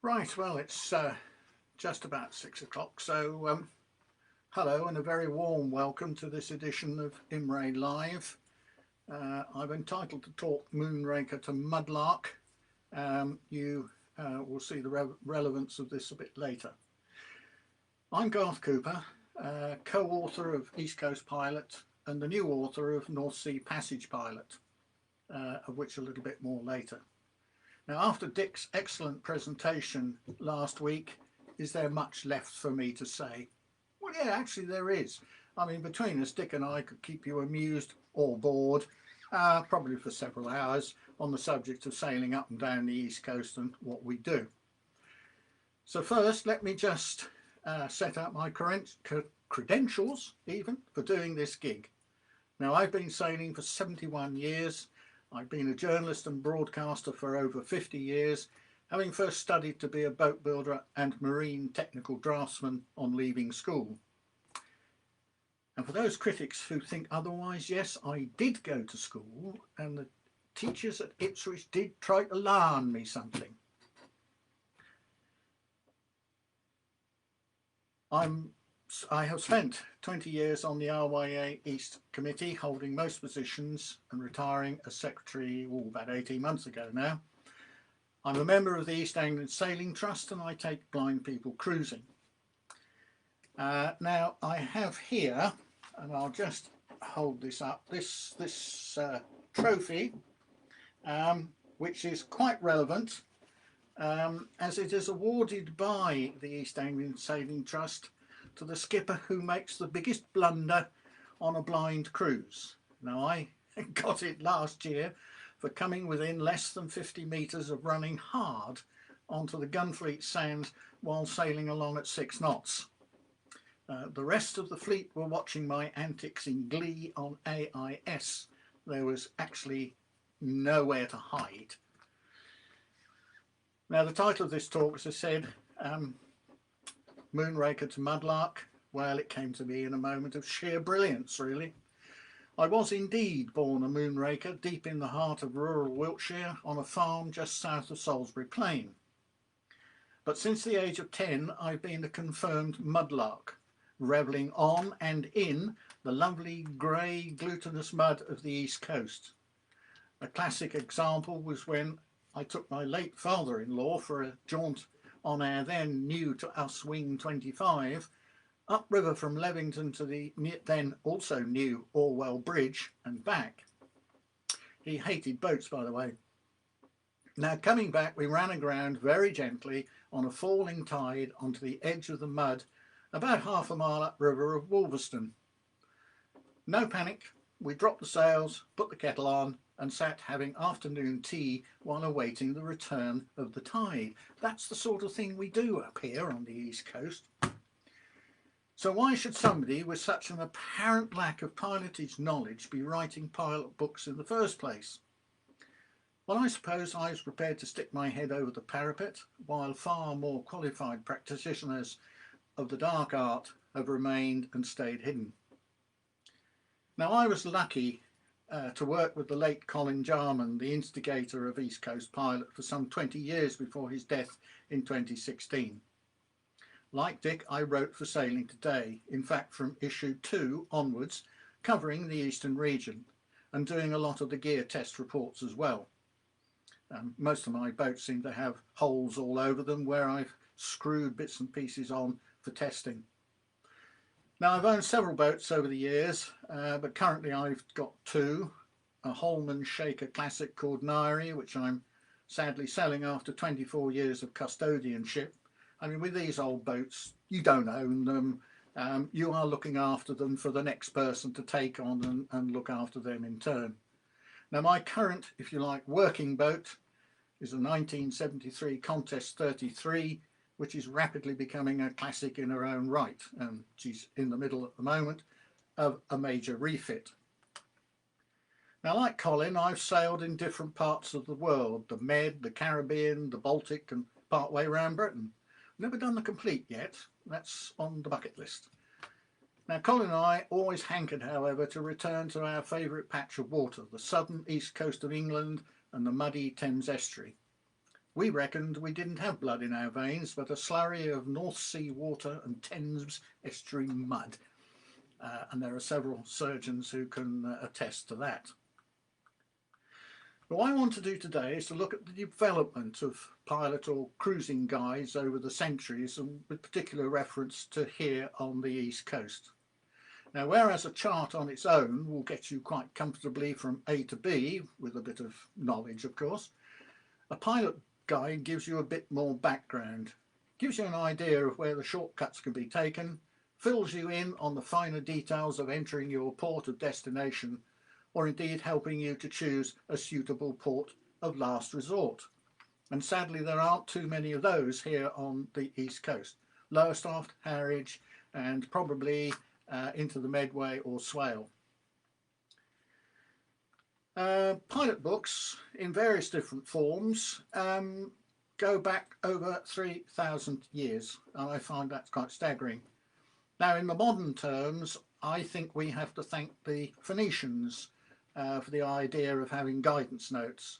Right, well, it's just about 6 o'clock, so hello and a very warm welcome to this edition of Imray Live. I've entitled the talk Moonraker to Mudlark. You will see the relevance of this a bit later. I'm Garth Cooper, co-author of East Coast Pilot and the new author of North Sea Passage Pilot, of which a little bit more later. Now, after Dick's excellent presentation last week, is there much left for me to say? Well, yeah, actually there is. I mean, between us, Dick and I could keep you amused or bored, probably for several hours, on the subject of sailing up and down the East Coast and what we do. So first, let me just set out my credentials, even, for doing this gig. Now, I've been sailing for 71 years. I've been a journalist and broadcaster for over 50 years, having first studied to be a boat builder and marine technical draftsman on leaving school. And for those critics who think otherwise, yes, I did go to school, and the teachers at Ipswich did try to learn me something. I have spent 20 years on the RYA East Committee, holding most positions and retiring as secretary about 18 months ago now. I'm a member of the East Anglian Sailing Trust and I take blind people cruising. Now I have here, and I'll just hold this up, this trophy, which is quite relevant as it is awarded by the East Anglian Sailing Trust to the skipper who makes the biggest blunder on a blind cruise. Now, I got it last year for coming within less than 50 metres of running hard onto the Gunfleet sands while sailing along at 6 knots. The rest of the fleet were watching my antics in glee on AIS. There was actually nowhere to hide. Now, the title of this talk, as I said, Moonraker to Mudlark. Well, it came to me in a moment of sheer brilliance, really. I was indeed born a moonraker deep in the heart of rural Wiltshire on a farm just south of Salisbury Plain. But since the age of 10, I've been a confirmed mudlark, revelling on and in the lovely grey glutinous mud of the East Coast. A classic example was when I took my late father-in-law for a jaunt on our then new to us Wing 25, upriver from Levington to the then also new Orwell Bridge and back. He hated boats, by the way. Now, coming back, we ran aground very gently on a falling tide onto the edge of the mud, about half a mile upriver of Wolverston. No panic, we dropped the sails, put the kettle on, and sat having afternoon tea while awaiting the return of the tide. That's the sort of thing we do up here on the East Coast. So why should somebody with such an apparent lack of pilotage knowledge be writing pilot books in the first place? Well, I suppose I was prepared to stick my head over the parapet, while far more qualified practitioners of the dark art have remained and stayed hidden. Now, I was lucky to work with the late Colin Jarman, the instigator of East Coast Pilot, for some 20 years before his death in 2016. Like Dick, I wrote for Sailing Today, in fact from issue 2 onwards, covering the eastern region and doing a lot of the gear test reports as well. Most of my boats seem to have holes all over them where I've screwed bits and pieces on for testing. Now, I've owned several boats over the years, but currently I've got 2. A Holman Shaker Classic called Nairi, which I'm sadly selling after 24 years of custodianship. I mean, with these old boats, you don't own them. You are looking after them for the next person to take on and look after them in turn. Now, my current, if you like, working boat is a 1973 Contest 33, which is rapidly becoming a classic in her own right, and she's in the middle at the moment of a major refit. Now, like Colin, I've sailed in different parts of the world, the Med, the Caribbean, the Baltic, and part way around Britain. Never done the complete yet, that's on the bucket list. Now, Colin and I always hankered, however, to return to our favourite patch of water, the southern east coast of England and the muddy Thames estuary. We reckoned we didn't have blood in our veins, but a slurry of North Sea water and Thames estuary mud. And there are several surgeons who can attest to that. What I want to do today is to look at the development of pilot or cruising guides over the centuries, and with particular reference to here on the East Coast. Now, whereas a chart on its own will get you quite comfortably from A to B, with a bit of knowledge of course, a pilot guide gives you a bit more background, gives you an idea of where the shortcuts can be taken, fills you in on the finer details of entering your port of destination, or indeed helping you to choose a suitable port of last resort. And sadly there aren't too many of those here on the East Coast. Lowestoft, Harwich, and probably into the Medway or Swale. Pilot books in various different forms go back over 3,000 years, and I find that's quite staggering. Now, in the modern terms, I think we have to thank the Phoenicians for the idea of having guidance notes.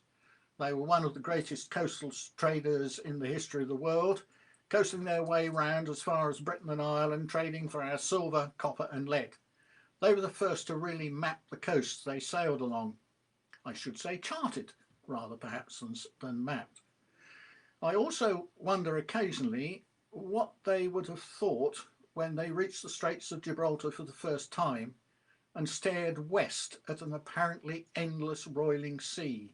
They were one of the greatest coastal traders in the history of the world, coasting their way round as far as Britain and Ireland, trading for our silver, copper and lead. They were the first to really map the coasts they sailed along. I should say charted, rather perhaps than mapped. I also wonder occasionally what they would have thought when they reached the Straits of Gibraltar for the first time and stared west at an apparently endless roiling sea.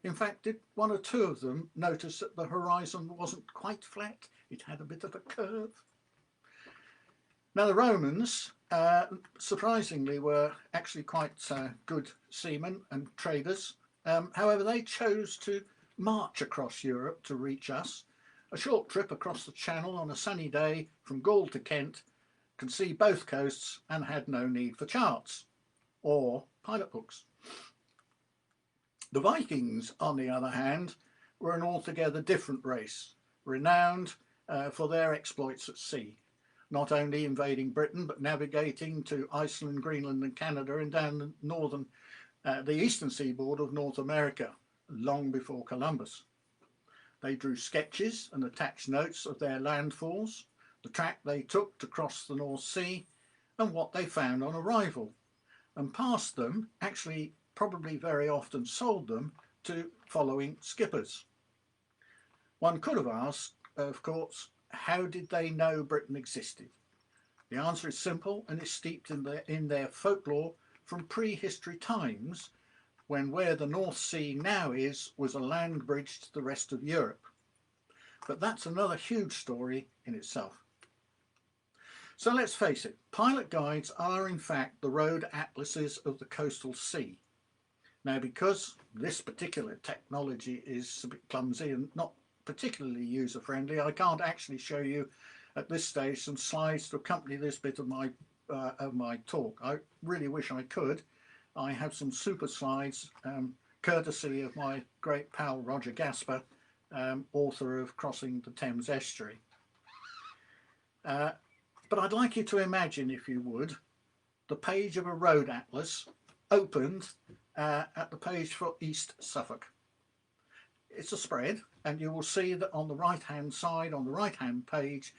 In fact, did one or two of them notice that the horizon wasn't quite flat? It had a bit of a curve. Now, the Romans, surprisingly, were actually quite good seamen and traders. However, they chose to march across Europe to reach us. A short trip across the Channel on a sunny day from Gaul to Kent, could see both coasts and had no need for charts or pilot books. The Vikings, on the other hand, were an altogether different race, renowned for their exploits at sea, not only invading Britain but navigating to Iceland, Greenland and Canada and down the eastern seaboard of North America long before Columbus. They drew sketches and attached notes of their landfalls, the track they took to cross the North Sea and what they found on arrival, and passed them, actually probably very often sold them, to following skippers. One could have asked, of course, how did they know Britain existed? The answer is simple and is steeped in their folklore from prehistory times, when where the North Sea now is was a land bridge to the rest of Europe. But that's another huge story in itself. So let's face it, pilot guides are in fact the road atlases of the coastal sea. Now, because this particular technology is a bit clumsy and not particularly user-friendly, I can't actually show you at this stage some slides to accompany this bit of my talk. I really wish I could. I have some super slides, courtesy of my great pal Roger Gasper, author of Crossing the Thames Estuary. But I'd like you to imagine, if you would, the page of a road atlas opened at the page for East Suffolk. It's a spread, and you will see that on the right hand side, on the right hand page,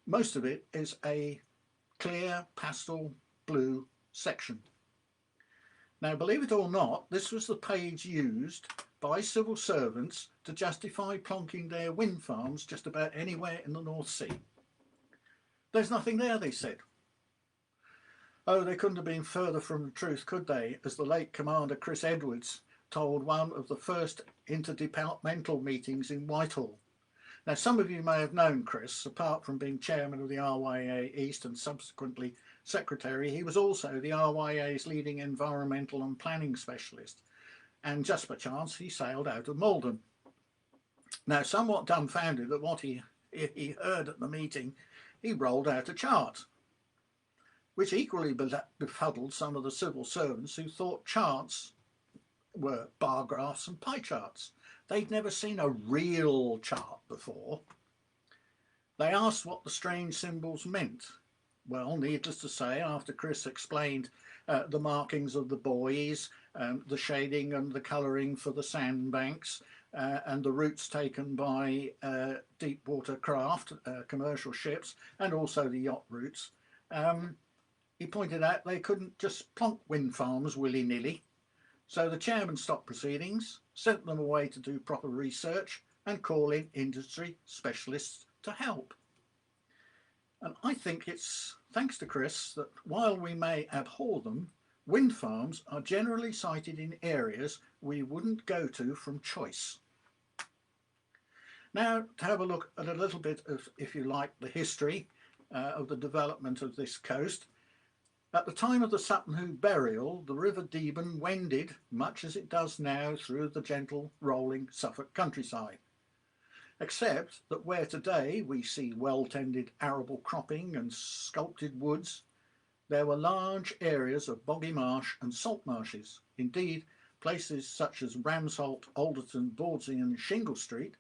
most of it is a clear pastel blue section. Now, believe it or not, this was the page used by civil servants to justify plonking their wind farms just about anywhere in the North Sea. There's nothing there, they said. Oh, they couldn't have been further from the truth, could they? As the late Commander Chris Edwards told one of the first interdepartmental meetings in Whitehall. Now, some of you may have known Chris. Apart from being chairman of the RYA East and subsequently secretary, he was also the RYA's leading environmental and planning specialist. And just by chance, he sailed out of Malden. Now, somewhat dumbfounded at what he heard at the meeting, he rolled out a chart, which equally befuddled some of the civil servants who thought charts were bar graphs and pie charts. They'd never seen a real chart before. They asked what the strange symbols meant. Well, needless to say, after Chris explained the markings of the buoys, the shading and the colouring for the sandbanks, and the routes taken by deep water craft, commercial ships, and also the yacht routes. He pointed out they couldn't just plonk wind farms willy-nilly. So the chairman stopped proceedings, sent them away to do proper research and call in industry specialists to help. And I think it's thanks to Chris that while we may abhor them, wind farms are generally sited in areas we wouldn't go to from choice. Now, to have a look at a little bit of, if you like, the history of the development of this coast. At the time of the Sutton Hoo burial, the River Deben wended, much as it does now, through the gentle, rolling Suffolk countryside. Except that where today we see well-tended arable cropping and sculpted woods, there were large areas of boggy marsh and salt marshes. Indeed, places such as Ramsholt, Alderton, Bawdsey and Shingle Street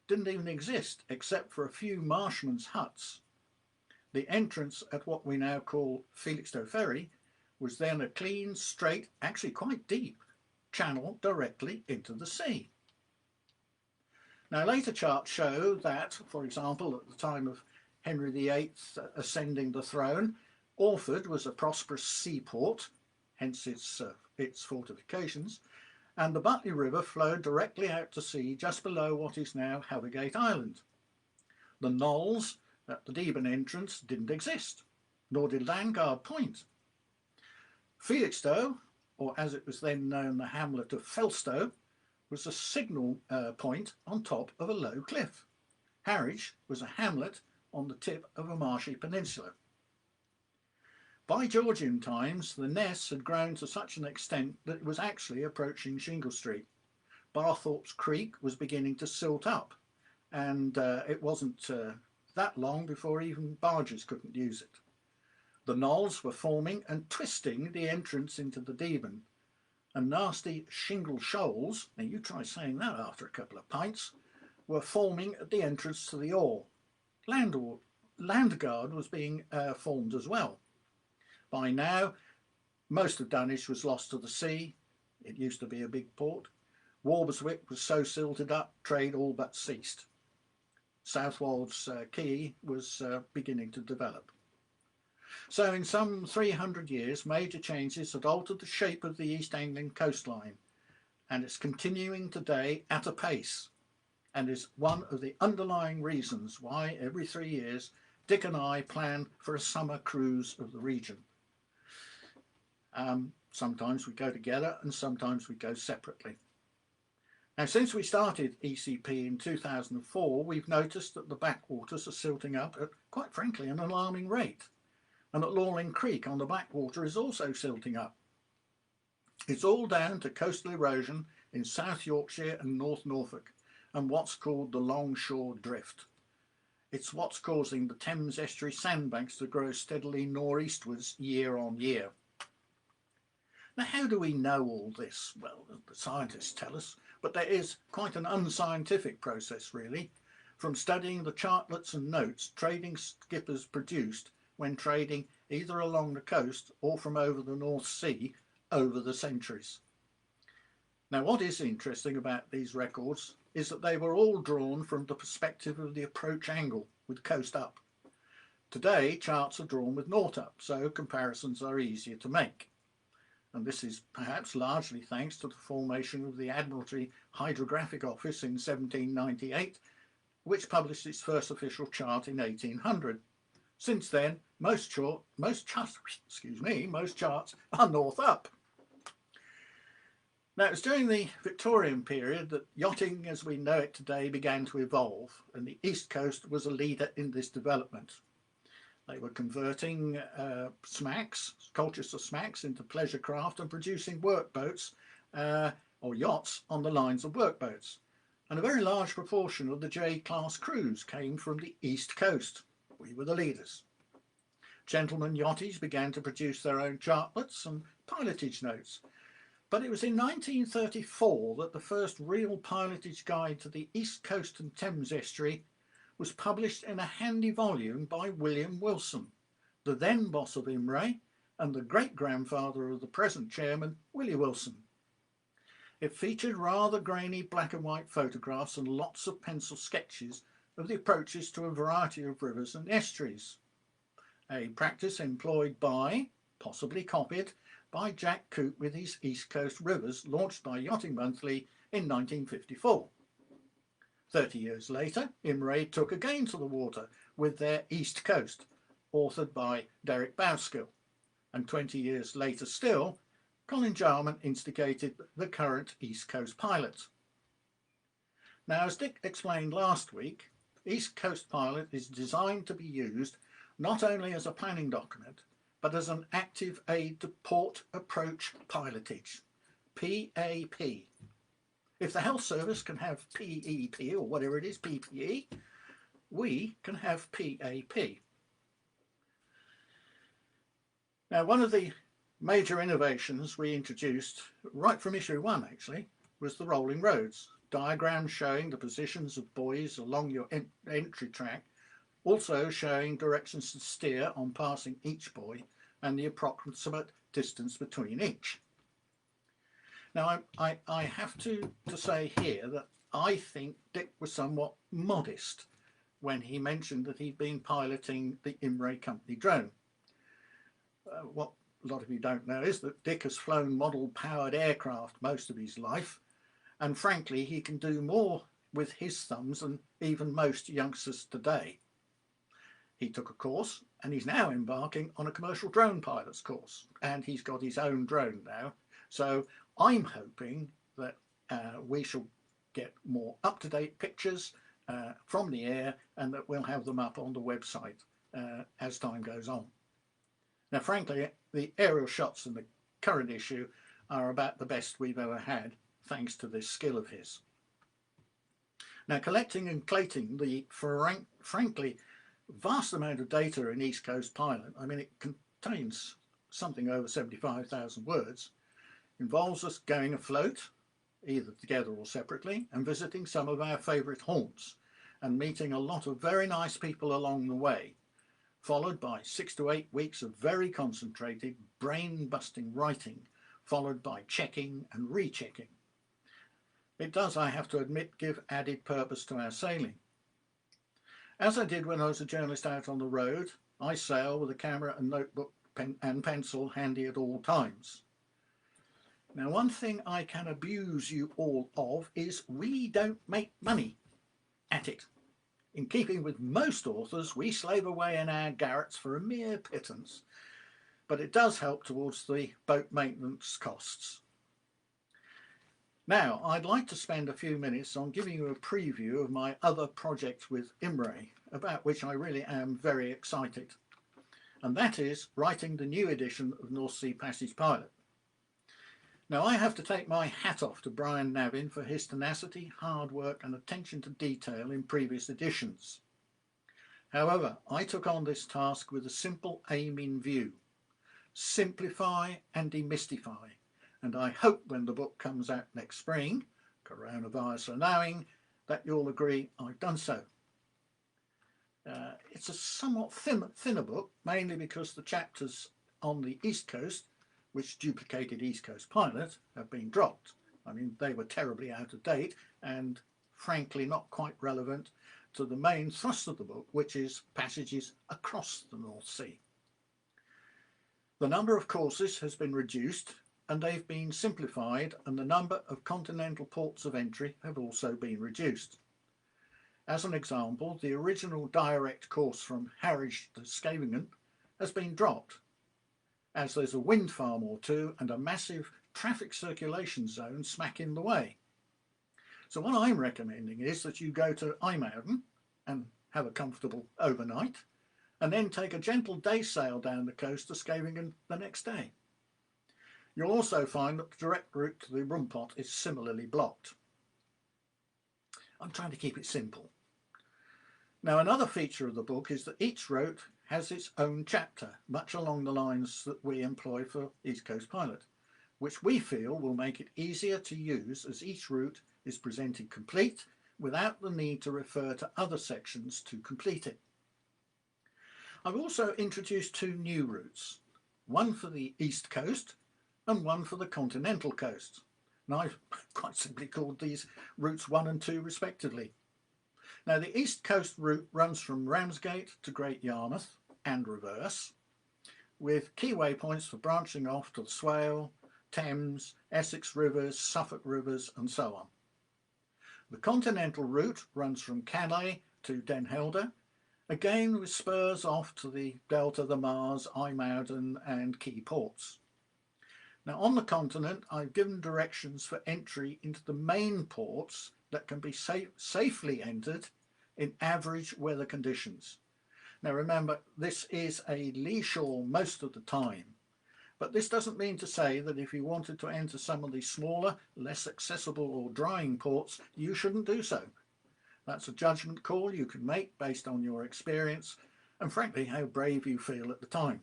didn't even exist except for a few marshmen's huts. The entrance at what we now call Felixstowe Ferry was then a clean, straight, actually quite deep channel directly into the sea. Now later charts show that, for example, at the time of Henry VIII ascending the throne, Orford was a prosperous seaport, hence its fortifications, and the Butley River flowed directly out to sea just below what is now Havergate Island. The knolls at the Deben entrance didn't exist, nor did Landguard Point. Felixstowe, or as it was then known, the hamlet of Felstowe, was a signal point on top of a low cliff. Harwich was a hamlet on the tip of a marshy peninsula. By Georgian times, the Ness had grown to such an extent that it was actually approaching Shingle Street. Barthorpe's Creek was beginning to silt up, and it wasn't that long before even barges couldn't use it. The knolls were forming and twisting the entrance into the Deben, and nasty shingle shoals, now you try saying that after a couple of pints, were forming at the entrance to the Ore. Landguard was being formed as well. By now, most of Dunwich was lost to the sea. It used to be a big port. Walberswick was so silted up, trade all but ceased. Southwold's quay was beginning to develop. So in some 300 years, major changes had altered the shape of the East Anglian coastline, and it's continuing today at a pace, and is one of the underlying reasons why every 3 years Dick and I plan for a summer cruise of the region. Sometimes we go together and sometimes we go separately. Now, since we started ECP in 2004, we've noticed that the backwaters are silting up at, quite frankly, an alarming rate. And at Lawling Creek on the backwater is also silting up. It's all down to coastal erosion in South Yorkshire and North Norfolk and what's called the longshore drift. It's what's causing the Thames estuary sandbanks to grow steadily northeastwards year on year. Now, how do we know all this? Well, the scientists tell us, but there is quite an unscientific process really, from studying the chartlets and notes trading skippers produced when trading either along the coast or from over the North Sea over the centuries. Now, what is interesting about these records is that they were all drawn from the perspective of the approach angle with coast up. Today, charts are drawn with north up, so comparisons are easier to make. And this is perhaps largely thanks to the formation of the Admiralty Hydrographic Office in 1798, which published its first official chart in 1800. Since then, most charts are north up. Now, it was during the Victorian period that yachting as we know it today began to evolve, and the East Coast was a leader in this development. They were converting smacks, Colchester smacks, into pleasure craft and producing workboats or yachts on the lines of workboats. And a very large proportion of the J-class crews came from the East Coast. We were the leaders. Gentlemen yachties began to produce their own chartlets and pilotage notes. But it was in 1934 that the first real pilotage guide to the East Coast and Thames estuary was published in a handy volume by William Wilson, the then boss of Imray and the great-grandfather of the present chairman, Willie Wilson. It featured rather grainy black and white photographs and lots of pencil sketches of the approaches to a variety of rivers and estuaries, a practice employed by, possibly copied, by Jack Cooper with his East Coast Rivers, launched by Yachting Monthly in 1954. 30 years later, Imray took again to the water with their East Coast, authored by Derek Bowskill, and 20 years later still, Colin Jarman instigated the current East Coast pilot. Now, as Dick explained last week, East Coast Pilot is designed to be used not only as a planning document, but as an active aid to port approach pilotage, PAP. If the Health Service can have PEP, or whatever it is, PPE, we can have PAP. Now, one of the major innovations we introduced, right from issue 1 actually, was the rolling roads, diagrams showing the positions of buoys along your entry track, also showing directions to steer on passing each buoy and the approximate distance between each. Now, I have to say here that I think Dick was somewhat modest when he mentioned that he'd been piloting the Imray company drone. What a lot of you don't know is that Dick has flown model-powered aircraft most of his life, and frankly, he can do more with his thumbs than even most youngsters today. He took a course, and he's now embarking on a commercial drone pilot's course, and he's got his own drone now. So I'm hoping that we shall get more up-to-date pictures from the air, and that we'll have them up on the website as time goes on. Now, frankly, the aerial shots in the current issue are about the best we've ever had, thanks to this skill of his. Now, collecting and collating the frankly vast amount of data in East Coast Pilot, I mean, it contains something over 75,000 words, involves us going afloat, either together or separately, and visiting some of our favourite haunts, and meeting a lot of very nice people along the way, followed by 6 to 8 weeks of very concentrated, brain-busting writing, followed by checking and rechecking. It does, I have to admit, give added purpose to our sailing. As I did when I was a journalist out on the road, I sail with a camera and notebook and pencil handy at all times. Now, one thing I can abuse you all of is we don't make money at it. In keeping with most authors, we slave away in our garrets for a mere pittance, but it does help towards the boat maintenance costs. Now, I'd like to spend a few minutes on giving you a preview of my other project with Imray, about which I really am very excited, and that is writing the new edition of North Sea Passage Pilot. Now, I have to take my hat off to Brian Navin for his tenacity, hard work and attention to detail in previous editions. However, I took on this task with a simple aim in view: simplify and demystify, and I hope when the book comes out next spring, coronavirus allowing, that you'll agree I've done so. It's a somewhat thinner book, mainly because the chapters on the East Coast, which duplicated East Coast Pilot, have been dropped. I mean, they were terribly out of date and frankly not quite relevant to the main thrust of the book, which is passages across the North Sea. The number of courses has been reduced and they've been simplified, and the number of continental ports of entry have also been reduced. As an example, the original direct course from Harwich to Scheveningen has been dropped, as there's a wind farm or two and a massive traffic circulation zone smack in the way. So what I'm recommending is that you go to IJmuiden and have a comfortable overnight, and then take a gentle day sail down the coast to Scheveningen the next day. You'll also find that the direct route to the Rumpot is similarly blocked. I'm trying to keep it simple. Now, another feature of the book is that each route has its own chapter, much along the lines that we employ for East Coast Pilot, which we feel will make it easier to use as each route is presented complete without the need to refer to other sections to complete it. I've also introduced 2 new routes, one for the East Coast and one for the continental coast, and I've quite simply called these routes 1 and 2 respectively. Now, the East Coast route runs from Ramsgate to Great Yarmouth and reverse, with key waypoints for branching off to the Swale, Thames, Essex rivers, Suffolk rivers, and so on. The continental route runs from Calais to Den Helder, again with spurs off to the Delta, the Mars, IJmuiden and key ports. Now, on the continent, I've given directions for entry into the main ports that can be safely entered in average weather conditions. Now, remember, this is a lee shore most of the time, but this doesn't mean to say that if you wanted to enter some of these smaller, less accessible or drying ports, you shouldn't do so. That's a judgment call you can make based on your experience and, frankly, how brave you feel at the time.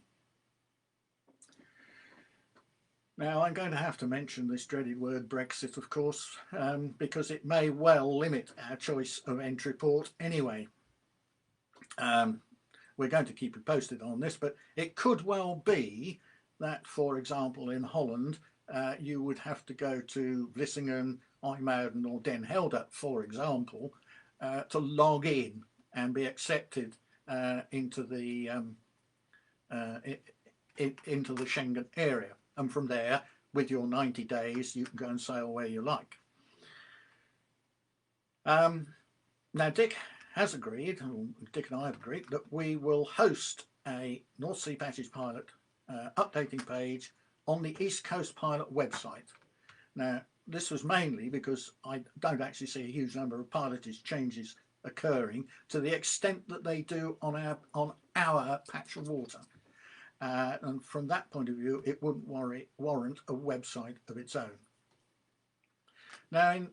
Now, I'm going to have to mention this dreaded word Brexit, of course, because it may well limit our choice of entry port anyway. We're going to keep you posted on this, but it could well be that, for example, in Holland, you would have to go to Vlissingen, IJmuiden or Den Helder, for example, to log in and be accepted into the Schengen area. And from there, with your 90 days, you can go and sail where you like. Now, Dick has agreed, or Dick and I have agreed, that we will host a North Sea Passage Pilot updating page on the East Coast Pilot website. Now, this was mainly because I don't actually see a huge number of pilotage changes occurring to the extent that they do on our patch of water. And from that point of view, it wouldn't warrant a website of its own. Now, in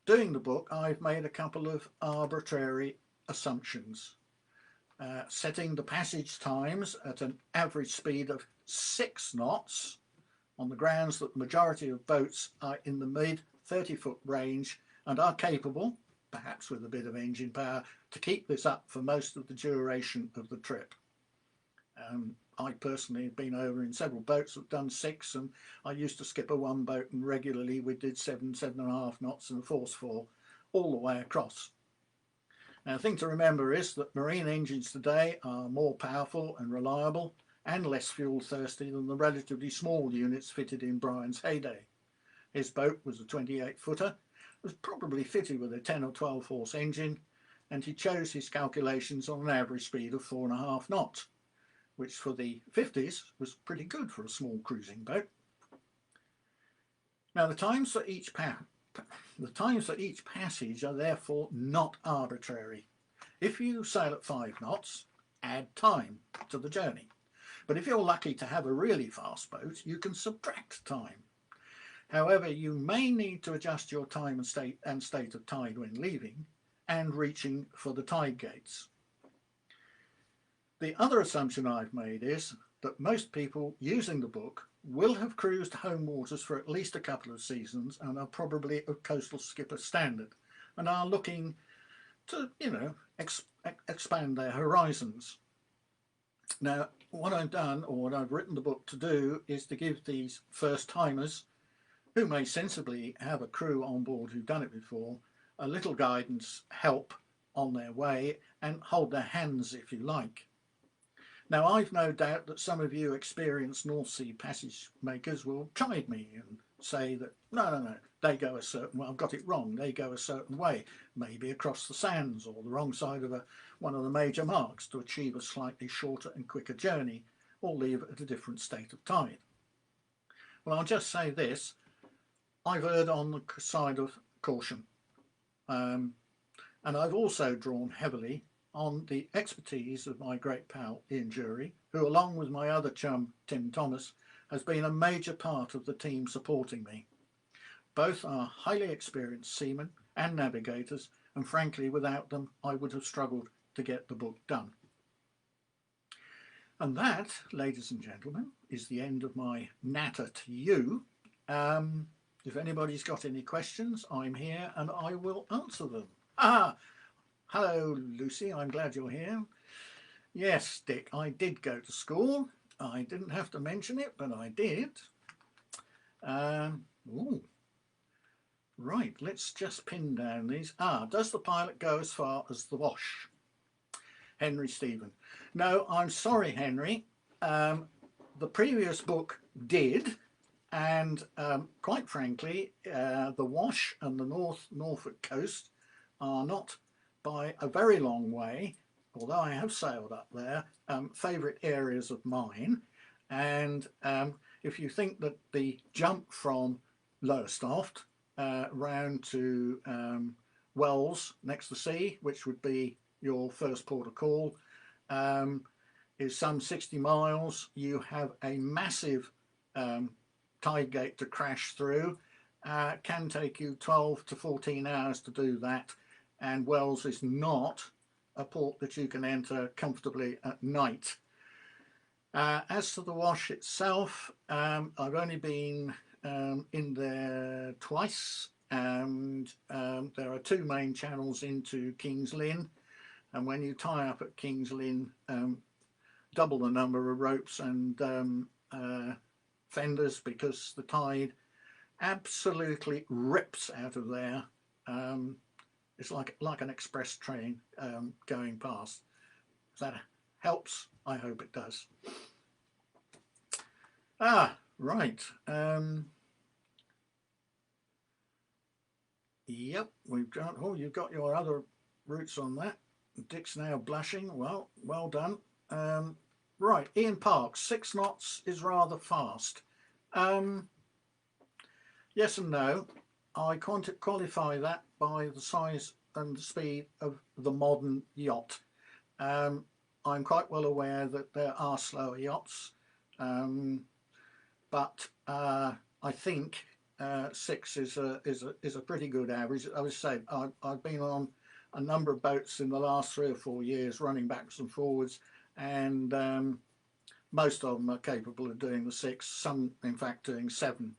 doing the book, I've made a couple of arbitrary assumptions, setting the passage times at an average speed of 6 knots on the grounds that the majority of boats are in the mid 30-foot range and are capable, perhaps with a bit of engine power, to keep this up for most of the duration of the trip. I personally have been over in several boats that have done 6, and I used to skip a one boat and regularly we did 7.5 knots and a force 4 all the way across. Now, the thing to remember is that marine engines today are more powerful and reliable and less fuel thirsty than the relatively small units fitted in Brian's heyday. His boat was a 28-footer, was probably fitted with a 10 or 12 horse engine, and he chose his calculations on an average speed of 4.5 knots, which for the 50s was pretty good for a small cruising boat. Now, the times for each passage are therefore not arbitrary. If you sail at 5 knots, add time to the journey. But if you're lucky to have a really fast boat, you can subtract time. However, you may need to adjust your time and state of tide when leaving and reaching for the tide gates. The other assumption I've made is that most people using the book will have cruised home waters for at least a couple of seasons and are probably of coastal skipper standard and are looking to, expand their horizons. Now, what I've done, or what I've written the book to do, is to give these first timers, who may sensibly have a crew on board who've done it before, a little guidance, help on their way, and hold their hands if you like. Now, I've no doubt that some of you experienced North Sea passage makers will chide me and say that, no, they go a certain way, I've got it wrong, they go a certain way, maybe across the sands or the wrong side of one of the major marks to achieve a slightly shorter and quicker journey, or leave at a different state of tide. Well, I'll just say this, I've erred on the side of caution, and I've also drawn heavily on the expertise of my great pal Ian Jury, who, along with my other chum Tim Thomas, has been a major part of the team supporting me. Both are highly experienced seamen and navigators, and frankly, without them, I would have struggled to get the book done. And that, ladies and gentlemen, is the end of my natter to you. If anybody's got any questions, I'm here and I will answer them. Hello, Lucy. I'm glad you're here. Yes, Dick, I did go to school. I didn't have to mention it, but I did. right, let's just pin down these. Does the pilot go as far as the Wash? Henry Stephen. No, I'm sorry, Henry. The previous book did, and quite frankly, the Wash and the Norfolk coast are not by a very long way, although I have sailed up there, favourite areas of mine. And if you think that the jump from Lowestoft round to Wells next to sea, which would be your first port of call, is some 60 miles. You have a massive tide gate to crash through. Can take you 12 to 14 hours to do that, and Wells is not a port that you can enter comfortably at night. As to the Wash itself, I've only been in there twice, and there are two main channels into King's Lynn, and when you tie up at King's Lynn, double the number of ropes and fenders, because the tide absolutely rips out of there. It's like an express train going past. If that helps, I hope it does. Right. Yep, we've got, oh, you've got your other routes on that. Dick's now blushing. Well done. Right, Ian Parks, 6 knots is rather fast. Yes and no. I can't qualify that by the size and the speed of the modern yacht. I'm quite well aware that there are slower yachts, but I think 6 is a pretty good average. I would say I've been on a number of boats in the last 3 or 4 years, running backwards and forwards, and most of them are capable of doing the 6. Some, in fact, doing 7.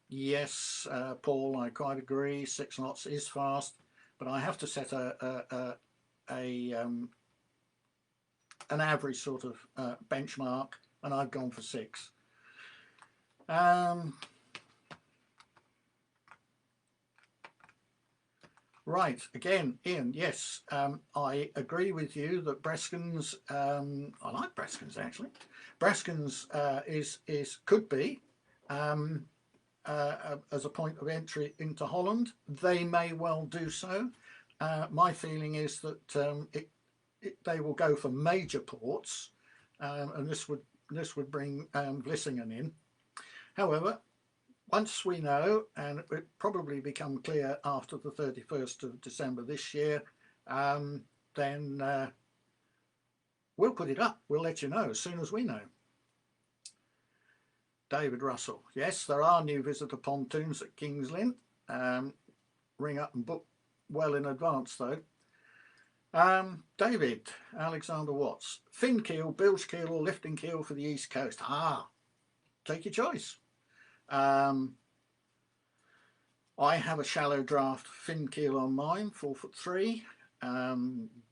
Yes, Paul, I quite agree. 6 knots is fast, but I have to set an average sort of benchmark, and I've gone for 6. Right, again, Ian, yes, I agree with you that Breskens, I like Breskens actually. Breskens could be as a point of entry into Holland. They may well do so. My feeling is that they will go for major ports, and this would bring Vlissingen in. However, once we know, and it will probably become clear after the 31st of December this year, then we'll put it up. We'll let you know as soon as we know. David Russell. Yes, there are new visitor pontoons at King's Lynn. Ring up and book well in advance, though. David Alexander Watts. Fin keel, bilge keel or lifting keel for the East Coast. Take your choice. I have a shallow draft fin keel on mine, 4'3".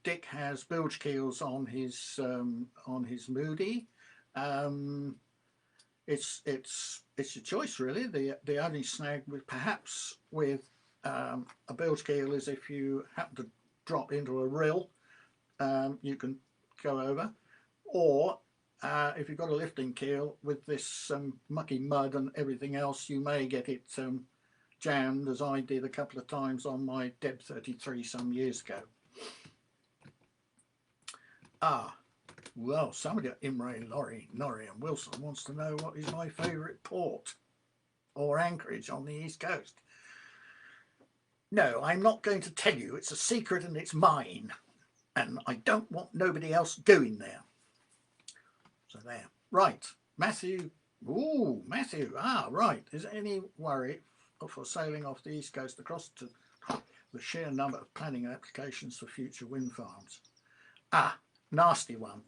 Dick has bilge keels on his Moody. It's your choice really. The only snag with a bilge keel is if you happen to drop into a rill, you can go over, or if you've got a lifting keel with this mucky mud and everything else, you may get it jammed, as I did a couple of times on my Deb 33 some years ago. Well, somebody at Imray, Norrie and Wilson wants to know what is my favourite port or anchorage on the East Coast. No, I'm not going to tell you. It's a secret and it's mine, and I don't want nobody else going there. So there. Right, Matthew. Ooh, Matthew. Right. Is there any worry for sailing off the East Coast across to the sheer number of planning applications for future wind farms? Nasty one.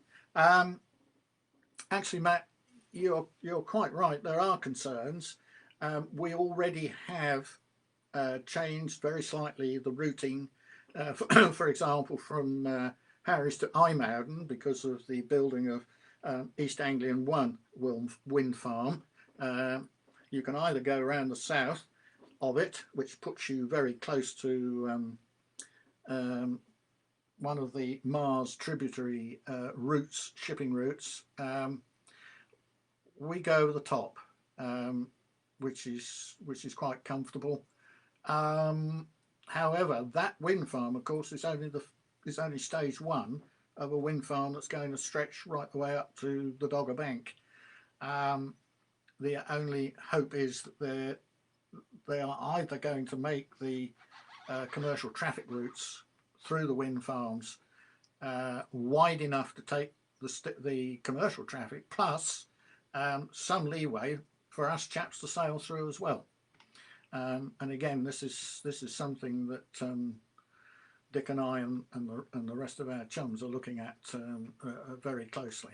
Actually, Matt, you're quite right. There are concerns. We already have changed very slightly the routing, for example, from Harris to IJmuiden because of the building of East Anglian 1 wind farm. You can either go around the south of it, which puts you very close to one of the Mars tributary routes, shipping routes. We go over the top, which is quite comfortable. However, that wind farm, of course, is only stage one of a wind farm that's going to stretch right the way up to the Dogger Bank. The only hope is that they are either going to make the commercial traffic routes through the wind farms wide enough to take the commercial traffic, plus some leeway for us chaps to sail through as well. And again, this is something that Dick and I and the rest of our chums are looking at very closely.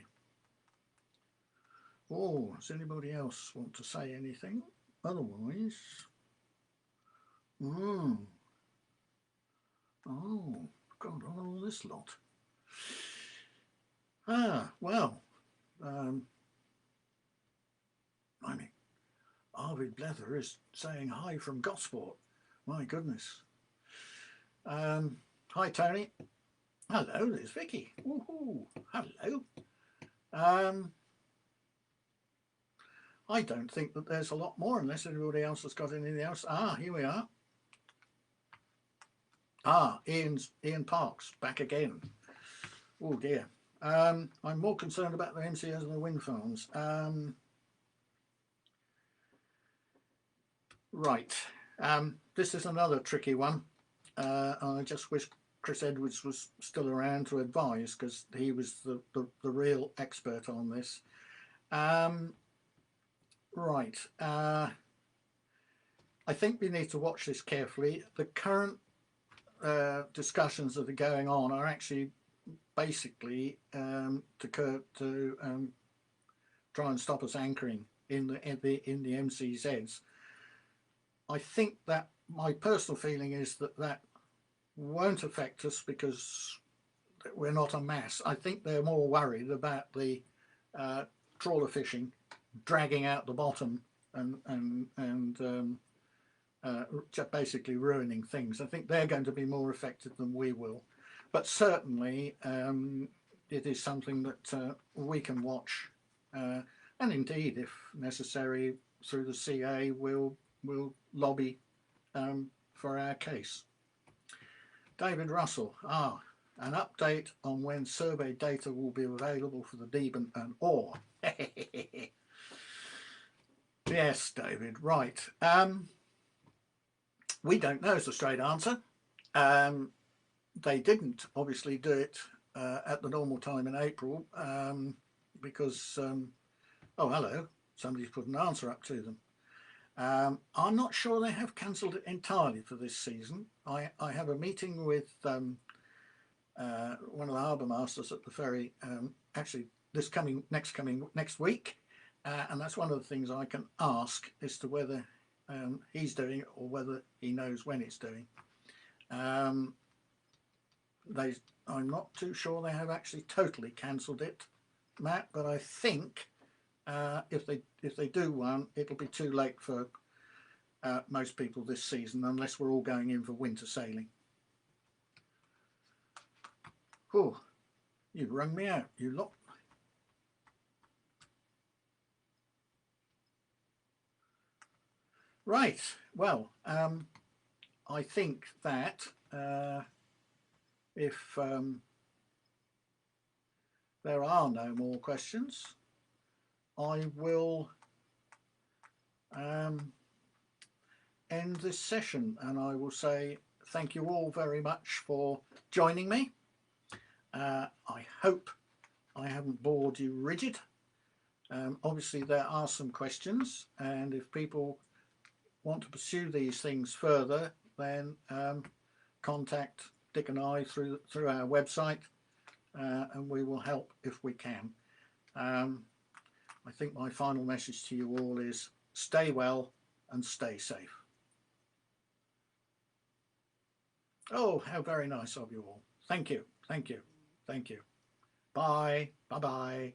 Oh, does anybody else want to say anything? Otherwise, oh, God, all this lot. Well, I mean, Arvid Blether is saying hi from Gosport. My goodness. Hi, Tony. Hello, there's Vicky. Woohoo! Hello. I don't think that there's a lot more unless anybody else has got anything else. Here we are. Ian Parks back again. Oh dear. I'm more concerned about the MCOs and the wind farms. Right. This is another tricky one. I just wish Chris Edwards was still around to advise, because he was the real expert on this. Right. I think we need to watch this carefully. The current discussions that are going on are actually basically to try and stop us anchoring in the MCZs. I think that my personal feeling is that won't affect us because we're not a mass. I think they're more worried about the trawler fishing dragging out the bottom and just basically ruining things. I think they're going to be more affected than we will. But certainly it is something that we can watch, and indeed, if necessary, through the CA, we'll lobby for our case. David Russell, an update on when survey data will be available for the Deben and Orr. Yes, David, right. We don't know is the straight answer. They didn't obviously do it at the normal time in April because, oh hello, somebody's put an answer up to them. I'm not sure they have cancelled it entirely for this season. I have a meeting with one of the harbour masters at the ferry actually next week, and that's one of the things I can ask as to whether he's doing it or whether he knows when it's doing. I'm not too sure they have actually totally cancelled it, Matt, but I think if they do one, it'll be too late for most people this season, unless we're all going in for winter sailing. Oh, you've rung me out, you lot. Right, well, I think that if there are no more questions, I will end this session, and I will say thank you all very much for joining me. I hope I haven't bored you rigid. Obviously there are some questions, and if people want to pursue these things further, then contact Dick and I through our website, and we will help if we can. I think my final message to you all is stay well and stay safe. Oh, how very nice of you all. Thank you, thank you, thank you. Bye, bye-bye.